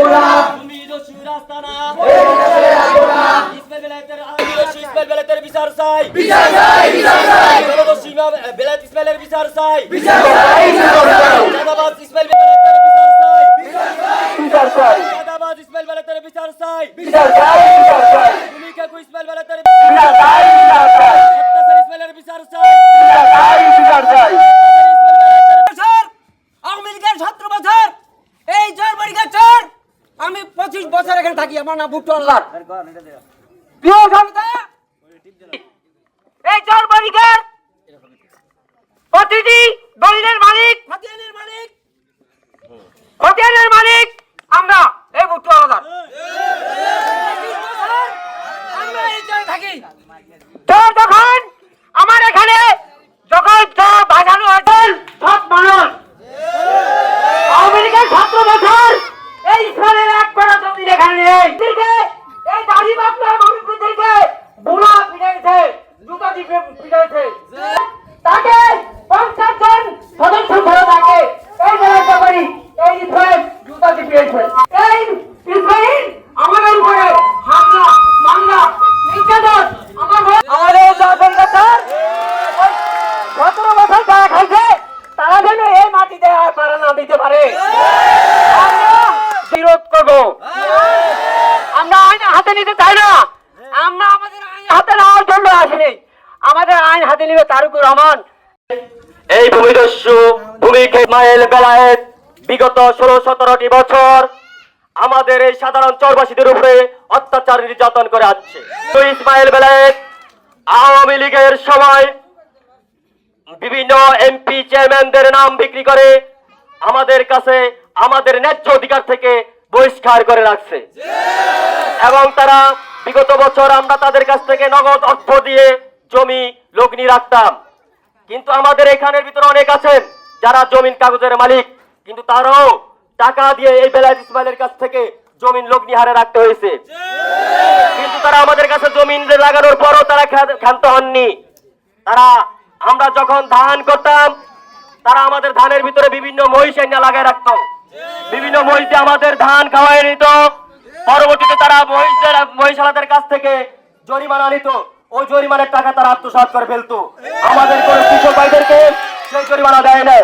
তুমি দোষী রাস্তা না ইসমাইল বেলায়েতের বিচার চাই দোষী বেলায়েত ইসমাইলের বিচার চাই চাঁদাবাজ ইসমাইল বেলায়েতের বিচার চাই চাঁদাবাজ ইসমাইল বেলায়েতের বিচার চাই তুমি কাকু ইসমাইল বেলায়েতের অত্যাচার ইসমাইলের বিচার চাই আওয়ামী লীগের 17 বছর এই জয়বাড়িকা চর আমি 25 বছর এখানে থাকি আমার নাম ভুট্টো আল্লাহ প্রিয় জনতা এই জয়বাড়িকার প্রতিটি দলিলের মালিক খতিয়ানের মালিক আমরা এই ভুট্টো আল্লাহ আমরা এই জয় থাকি তো তখন আমার এখানে যখন বাজানো আছেন সব মানুষ আওয়ামী লীগের 17 বছর এই ইসরায়েলের এক কড়া জমি এখানে নেই এই দাড়ি বাপলা মানুষদেরকে বুলা পিটাইছে জুতা দিয়ে পিটাইছে তাকে 50 জন সদস্য ধরে থাকে এই জায়গা করি এই ইসরায়েল জুতা দিয়ে পিটাইছে এই ইসরায়েল আমাদের উপরে হামলা মামলা নির্যাতন আমাদের জাতীয় স্যার 17 বছর যারা খাইছে তারা যেন এই মাটিতে আর পারা না দিতে পারে আমরা বিরোধ করব আমরা আইন হাতে নিতে চাই না আমরা আমাদের আইন হাতে নেওয়ার জন্য আসিনি আমাদের আইন হাতে নিবে তারুকুর রহমান এই ভূমিদস্যু ইসমাইল বেলায়েত বিগত 16-17টি বছর আমাদের এই সাধারণ চরবাসীদের উপরে অত্যাচার নির্যাতন করে আসছে। ইসমাইল বেলায়েত আওয়ামী লীগের সময় বিভিন্ন এমপি চেয়ারম্যানদের নাম বিক্রি করে আমাদের কাছে আমাদের ন্যায্য অধিকার থেকে বহিষ্কার করে রাখছে এবং তারা বিগত বছর আমরা তাদের কাছ থেকে নগদ অর্থ দিয়ে জমি লগ্নি রাখতাম, কিন্তু আমাদের এখানের ভিতরে অনেক আছেন যারা জমিন কাগজের মালিক, কিন্তু তারাও টাকা দিয়ে এই বেলায়েত ইসমাইলের কাছ থেকে জমিন লগ্নি হারে রাখতে হয়েছে, কিন্তু তারা আমাদের কাছে জমিন লাগানোর পরও তারা ক্ষান্ত হননি। তারা আমরা যখন ধান করতাম তারা আমাদের ধানের ভিতরে বিভিন্ন মহিষ এনে লাগায় রাখতো, বিভিন্ন মহিষ দিয়ে আমাদের ধান খাওয়াই নিত, পরবর্তীতে তারা মহিষালাদের কাছ থেকে জরিমানা নিত, ওই জরিমানার টাকা তারা আত্মসাৎ করে ফেলতো, আমাদের কোন কৃষক ভাইদেরকে সেই জরিমানা দেয় না।